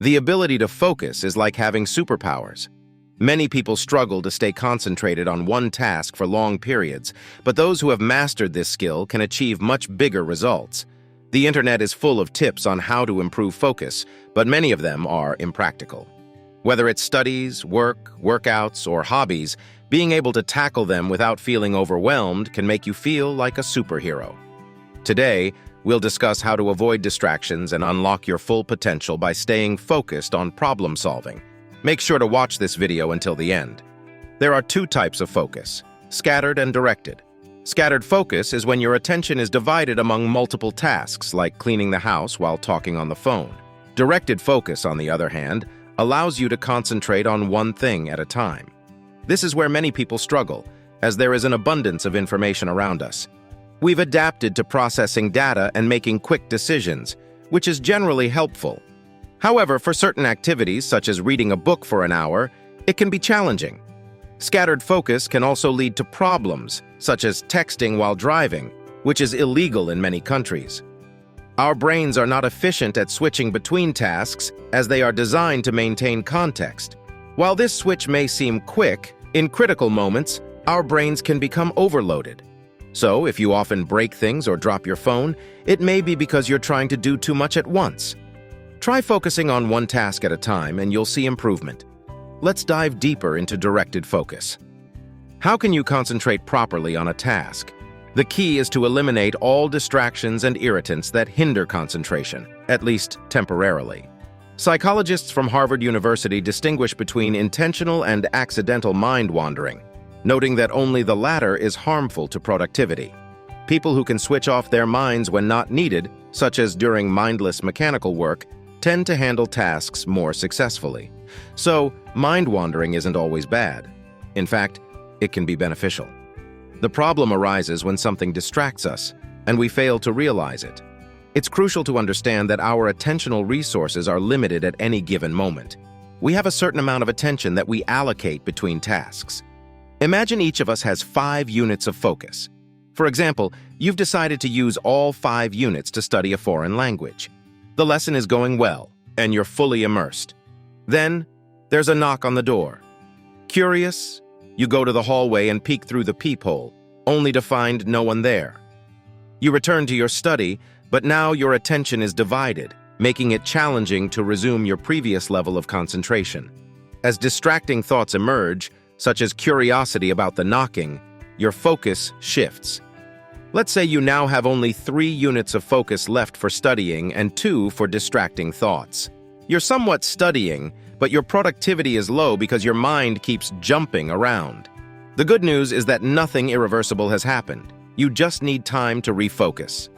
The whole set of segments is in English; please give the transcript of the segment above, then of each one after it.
The ability to focus is like having superpowers. Many people struggle to stay concentrated on one task for long periods, but those who have mastered this skill can achieve much bigger results. The internet is full of tips on how to improve focus, but many of them are impractical. Whether it's studies, work, workouts, or hobbies, being able to tackle them without feeling overwhelmed can make you feel like a superhero. Today, we'll discuss how to avoid distractions and unlock your full potential by staying focused on problem solving. Make sure to watch this video until the end. There are two types of focus: scattered and directed. Scattered focus is when your attention is divided among multiple tasks, like cleaning the house while talking on the phone. Directed focus, on the other hand, allows you to concentrate on one thing at a time. This is where many people struggle, as there is an abundance of information around us. We've adapted to processing data and making quick decisions, which is generally helpful. However, for certain activities, such as reading a book for an hour, it can be challenging. Scattered focus can also lead to problems, such as texting while driving, which is illegal in many countries. Our brains are not efficient at switching between tasks, as they are designed to maintain context. While this switch may seem quick, in critical moments, our brains can become overloaded. So, if you often break things or drop your phone, it may be because you're trying to do too much at once. Try focusing on one task at a time and you'll see improvement. Let's dive deeper into directed focus. How can you concentrate properly on a task? The key is to eliminate all distractions and irritants that hinder concentration, at least temporarily. Psychologists from Harvard University distinguish between intentional and accidental mind wandering, noting that only the latter is harmful to productivity. People who can switch off their minds when not needed, such as during mindless mechanical work, tend to handle tasks more successfully. So, mind wandering isn't always bad. In fact, it can be beneficial. The problem arises when something distracts us, and we fail to realize it. It's crucial to understand that our attentional resources are limited at any given moment. We have a certain amount of attention that we allocate between tasks. Imagine each of us has 5 units of focus. For example, you've decided to use all 5 units to study a foreign language. The lesson is going well, and you're fully immersed. Then, there's a knock on the door. Curious, you go to the hallway and peek through the peephole, only to find no one there. You return to your study, but now your attention is divided, making it challenging to resume your previous level of concentration. As distracting thoughts emerge, such as curiosity about the knocking, your focus shifts. Let's say you now have only 3 units of focus left for studying and 2 for distracting thoughts. You're somewhat studying, but your productivity is low because your mind keeps jumping around. The good news is that nothing irreversible has happened. You just need time to refocus.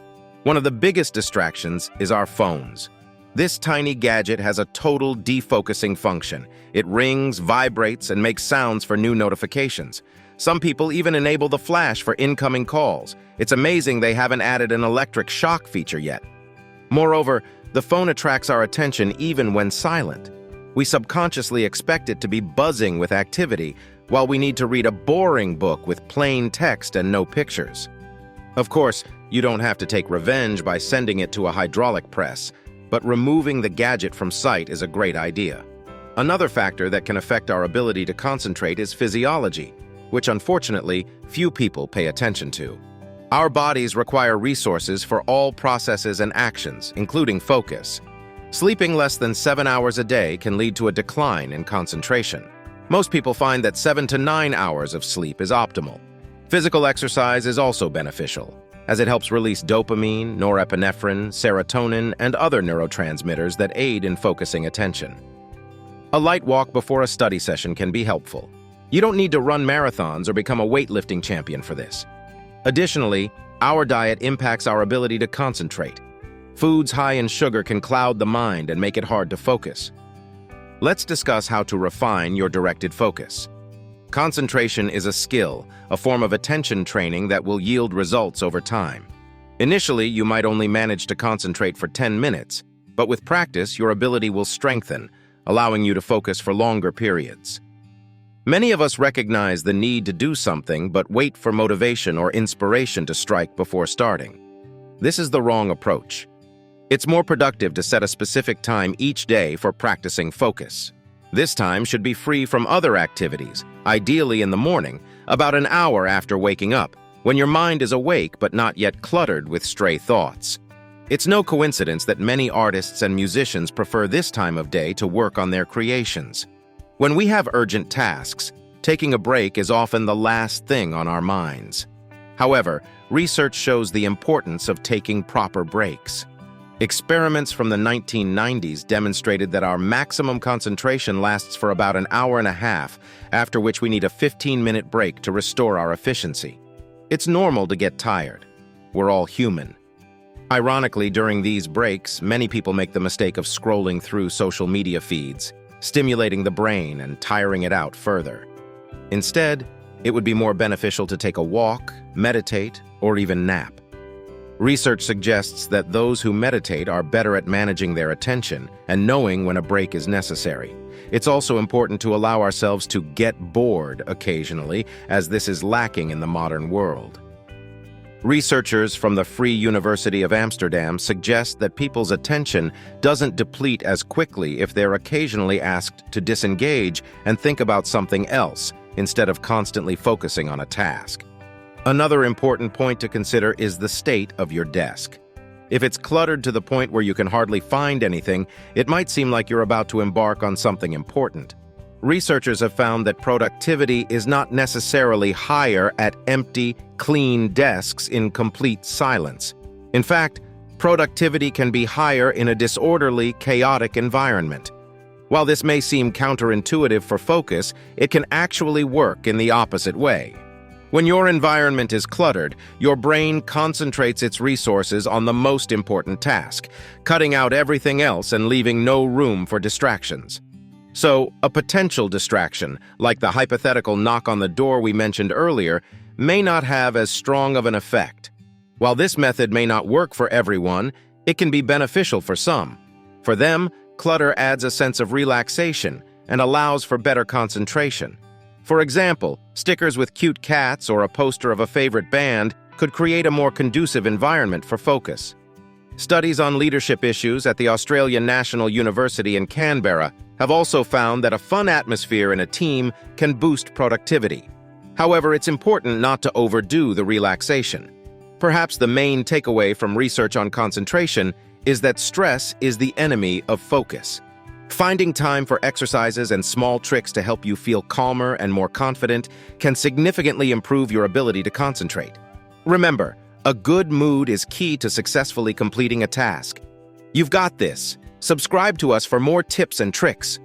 One of the biggest distractions is our phones. This tiny gadget has a total defocusing function. It rings, vibrates, and makes sounds for new notifications. Some people even enable the flash for incoming calls. It's amazing they haven't added an electric shock feature yet. Moreover, the phone attracts our attention even when silent. We subconsciously expect it to be buzzing with activity, while we need to read a boring book with plain text and no pictures. Of course, you don't have to take revenge by sending it to a hydraulic press, but removing the gadget from sight is a great idea. Another factor that can affect our ability to concentrate is physiology, which unfortunately few people pay attention to. Our bodies require resources for all processes and actions, including focus. Sleeping less than 7 hours a day can lead to a decline in concentration. Most people find that 7 to 9 hours of sleep is optimal. Physical exercise is also beneficial, as it helps release dopamine, norepinephrine, serotonin, and other neurotransmitters that aid in focusing attention. A light walk before a study session can be helpful. You don't need to run marathons or become a weightlifting champion for this. Additionally, our diet impacts our ability to concentrate. Foods high in sugar can cloud the mind and make it hard to focus. Let's discuss how to refine your directed focus. Concentration is a skill, a form of attention training that will yield results over time. Initially, you might only manage to concentrate for 10 minutes, but with practice, your ability will strengthen, allowing you to focus for longer periods. Many of us recognize the need to do something but wait for motivation or inspiration to strike before starting. This is the wrong approach. It's more productive to set a specific time each day for practicing focus. This time should be free from other activities, ideally in the morning, about an hour after waking up, when your mind is awake but not yet cluttered with stray thoughts. It's no coincidence that many artists and musicians prefer this time of day to work on their creations. When we have urgent tasks, taking a break is often the last thing on our minds. However, research shows the importance of taking proper breaks. Experiments from the 1990s demonstrated that our maximum concentration lasts for about an hour and a half, after which we need a 15-minute break to restore our efficiency. It's normal to get tired. We're all human. Ironically, during these breaks, many people make the mistake of scrolling through social media feeds, stimulating the brain and tiring it out further. Instead, it would be more beneficial to take a walk, meditate, or even nap. Research suggests that those who meditate are better at managing their attention and knowing when a break is necessary. It's also important to allow ourselves to get bored occasionally, as this is lacking in the modern world. Researchers from the Free University of Amsterdam suggest that people's attention doesn't deplete as quickly if they're occasionally asked to disengage and think about something else, instead of constantly focusing on a task. Another important point to consider is the state of your desk. If it's cluttered to the point where you can hardly find anything, it might seem like you're about to embark on something important. Researchers have found that productivity is not necessarily higher at empty, clean desks in complete silence. In fact, productivity can be higher in a disorderly, chaotic environment. While this may seem counterintuitive for focus, it can actually work in the opposite way. When your environment is cluttered, your brain concentrates its resources on the most important task, cutting out everything else and leaving no room for distractions. So, a potential distraction, like the hypothetical knock on the door we mentioned earlier, may not have as strong of an effect. While this method may not work for everyone, it can be beneficial for some. For them, clutter adds a sense of relaxation and allows for better concentration. For example, stickers with cute cats or a poster of a favorite band could create a more conducive environment for focus. Studies on leadership issues at the Australian National University in Canberra have also found that a fun atmosphere in a team can boost productivity. However, it's important not to overdo the relaxation. Perhaps the main takeaway from research on concentration is that stress is the enemy of focus. Finding time for exercises and small tricks to help you feel calmer and more confident can significantly improve your ability to concentrate. Remember, a good mood is key to successfully completing a task. You've got this. Subscribe to us for more tips and tricks.